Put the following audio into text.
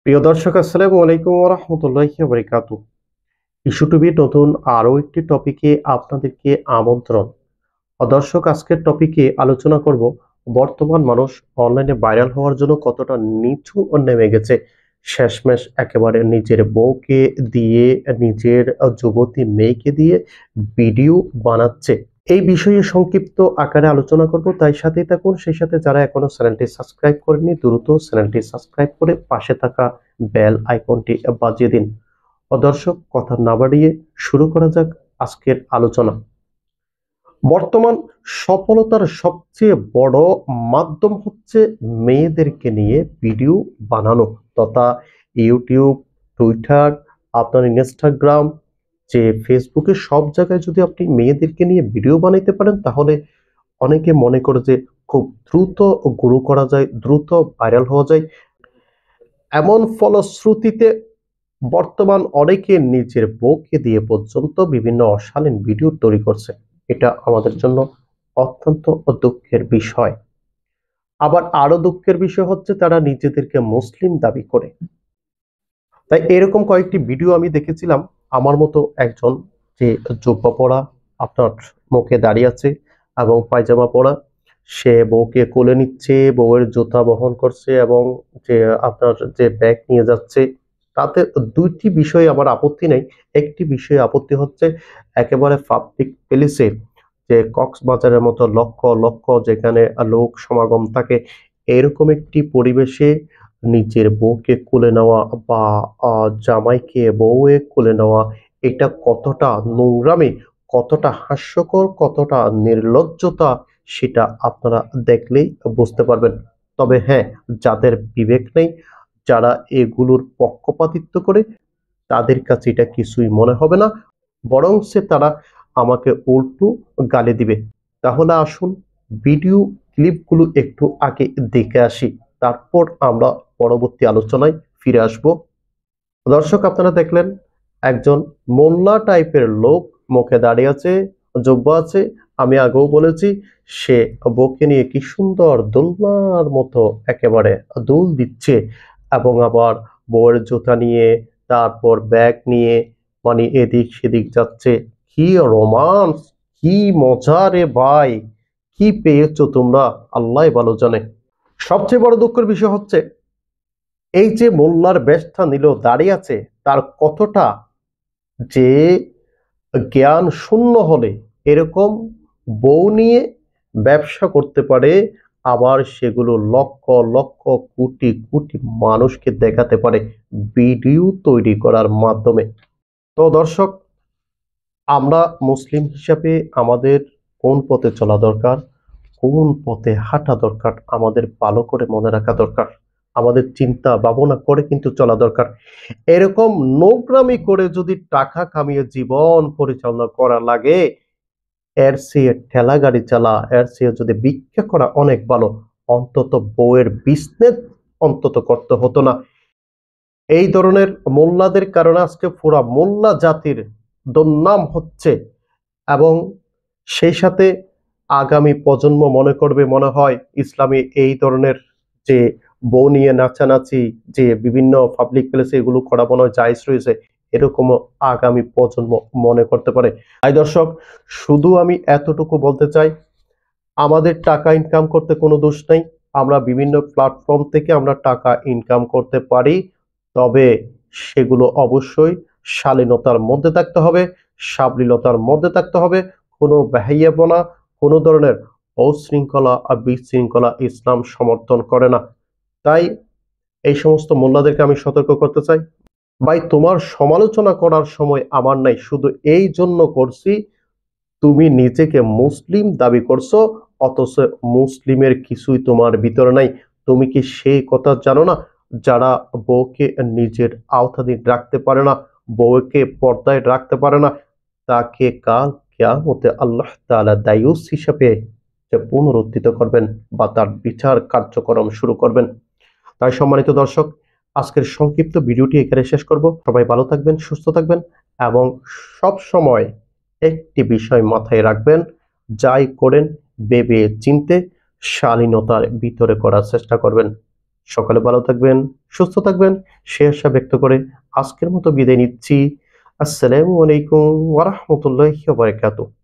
প্রিয় দর্শক, আসসালামু আলাইকুম ওয়া রাহমাতুল্লাহি ওয়া বারাকাতুহু। ইস্যু টিভির নতুন আরো একটি টপিকে আপনাদেরকে আমন্ত্রণ। দর্শক, আজকের টপিকে আলোচনা করব বর্তমান মানুষ অনলাইনে ভাইরাল হওয়ার জন্য কতটা নিচু নেমে গেছে। শেষমেশ একেবারে নিজের বউকে দিয়ে, নিজের যুবতী মেয়েকে দিয়ে ভিডিও বানাচ্ছে। এই বিষয়ে সংক্ষিপ্ত আকারে আলোচনা করব, তাই সাথেই থাকুন। সেই সাথে যারা এখনো চ্যানেলটি সাবস্ক্রাইব করেনি, দ্রুত চ্যানেলটি সাবস্ক্রাইব করে পাশে থাকা বেল আইকনটি বাজিয়ে দিন। দর্শক, কথা না বাড়িয়ে শুরু করা যাক আজকের আলোচনা। বর্তমান সফলতার সবচেয়ে বড় মাধ্যম হচ্ছে মেয়েদেরকে নিয়ে ভিডিও বানানো, তথা ইউটিউব, টুইটার, আপনার ইনস্টাগ্রাম, যে ফেসবুকে, সব জায়গায় যদি আপনি মেয়েদেরকে নিয়ে ভিডিও বানাইতে পারেন, তাহলে অনেকে মনে করে যে খুব দ্রুত গ্রো করা যায়, দ্রুত ভাইরাল হওয়া যায়। এমন ফলশ্রুতিতে বর্তমান অনেকে নিজের বউকে দিয়ে পর্যন্ত বিভিন্ন অশালীন ভিডিও তৈরি করছে। এটা আমাদের জন্য অত্যন্ত দুঃখের বিষয়। আবার আরো দুঃখের বিষয় হচ্ছে তারা নিজেদেরকে মুসলিম দাবি করে। তাই এরকম কয়েকটি ভিডিও আমি দেখেছিলাম। আমার মতো একজন, যে জুব্বা পরা, আপনার মুখে দাঁড়িয়ে আছে এবং পায়জামা পরা, সে বউকে কোলে নিচ্ছে, বউয়ের জুতা বহন করছে এবং যে আপনার যে ব্যাগ নিয়ে যাচ্ছে। তাতে দুইটি বিষয়ে আমার আপত্তি নেই। একটি বিষয়ে আপত্তি হচ্ছে, একেবারে পাবলিক প্লেসে, যে কক্সবাজারের মতো লক্ষ লক্ষ যেখানে লোক সমাগম থাকে, এরকম একটি পরিবেশে নিজের বউকে কোলে নেওয়া বা জামাইকে বউয়ে কোলে নেওয়া, এটা কতটা নোংরামি, কতটা হাস্যকর, কতটা নির্লজ্জতা, সেটা আপনারা দেখলেই বুঝতে পারবেন। তবে হ্যাঁ, যাদের বিবেক নেই, যারা এগুলোর পক্ষপাতিত্ব করে, তাদের কাছে এটা কিছুই মনে হবে না, বরং সে তারা আমাকে উল্টো গালি দিবে। তাহলে আসুন ভিডিও ক্লিপগুলো একটু আগে দেখে আসি, তারপর আমরা পরবর্তী আলোচনায় ফিরে আসব। দর্শক, আপনারা দেখলেন একজন মোল্লা টাইপের লোক মুখে দাঁড়িয়ে আছে, জুব্বা আছে। আমি আগেও বলেছি, সে বউকে নিয়ে কি সুন্দর দোলনার মতো একেবারে দুল দিচ্ছে, এবং আবার বউয়ের জুতা নিয়ে, তারপর ব্যাগ নিয়ে, মানে এদিক সেদিক যাচ্ছে। কি রোমান্স, কি মজা রে ভাই! কি পেয়েছো তোমরা, আল্লাহ ভালো জানে। সবচেয়ে বড় দুঃখের বিষয় হচ্ছে, এই যে মোল্লার বেশটা নিল, দাঁড়িয়ে আছে, তার কতটা যে জ্ঞান শূন্য হলে এরকম বউ নিয়ে ব্যবসা করতে পারে, আবার সেগুলো লক্ষ লক্ষ কোটি কোটি মানুষকে দেখাতে পারে ভিডিও তৈরি করার মাধ্যমে। তো দর্শক, আমরা মুসলিম হিসাবে আমাদের কোন পথে চলা দরকার, কোন পথে হাঁটা দরকার, আমাদের ভালো করে মনে রাখা দরকার। আমাদের চিন্তা ভাবনা করে কিন্তু চলা দরকার। এরকম নোংরামি করে যদি টাকা কামিয়ে জীবন পরিচালনা করা লাগে, এর চেয়ে ঠেলা গাড়ি চালা, এর চেয়ে যদি ভিক্ষা করা অনেক ভালো। অন্তত বউয়ের বিজনেস অন্তত করতে হতো না। এই ধরনের মোল্লাদের কারণে আজকে পুরা মোল্লা জাতির দুর্নাম হচ্ছে, এবং সেই সাথে আগামী প্রজন্ম মনে করবে, মনে হয় ইসলামে এই ধরনের যে বউ নিয়ে নাচানাচি, যে বিভিন্ন পাবলিক প্লেসে এগুলো করা মনে হয় জায়েজ রয়েছে, এরকমও আগামী প্রজন্ম মনে করতে পারে। তাই দর্শক, শুধু আমি এতটুকু বলতে চাই, আমাদের টাকা ইনকাম করতে কোনো দোষ নেই। আমরা বিভিন্ন প্ল্যাটফর্ম থেকে আমরা টাকা ইনকাম করতে পারি, তবে সেগুলো অবশ্যই শালীনতার মধ্যে থাকতে হবে, সাবলীলতার মধ্যে থাকতে হবে। কোনো বেহাইয়াপনা, কোনো ধরনের অশৃঙ্খলা আর বিশৃঙ্খলা ইসলাম সমর্থন করে না। তাই এই সমস্ত মোল্লাদেরকে আমি সতর্ক করতে চাই, ভাই, তোমার সমালোচনা করার সময় আমার নাই। শুধু এই জন্য করছি, তুমি নিজেকে মুসলিম দাবি করছো, অথচ মুসলিমের কিছুই তোমার ভিতরে নাই। তুমি কি সেই কথা জানো না, যারা বউকে নিজের আওতাধীন রাখতে পারে না, বউকে পর্দায় রাখতে পারে না, তাকে কাল কিয়ামতে আল্লাহ তাআলা দায়ুস হিসাবে যে পুনরুত্থিত করবেন বা তার বিচার কার্যক্রম শুরু করবেন। তাই সম্মানিত দর্শক, আজকের সংক্ষিপ্ত ভিডিওটি এখানে শেষ করব। সবাই ভালো থাকবেন, সুস্থ থাকবেন, এবং সব সময় একটি বিষয় মাথায় রাখবেন, যাই করেন ভেবে চিন্তে শালীনতার ভিতরে করার চেষ্টা করবেন। সকালে ভালো থাকবেন, সুস্থ থাকবেন, সে আশা ব্যক্ত করে আজকের মতো বিদায় নিচ্ছি। আসসালামু আলাইকুম ওয়া রাহমাতুল্লাহি ওয়া বারাকাতুহু।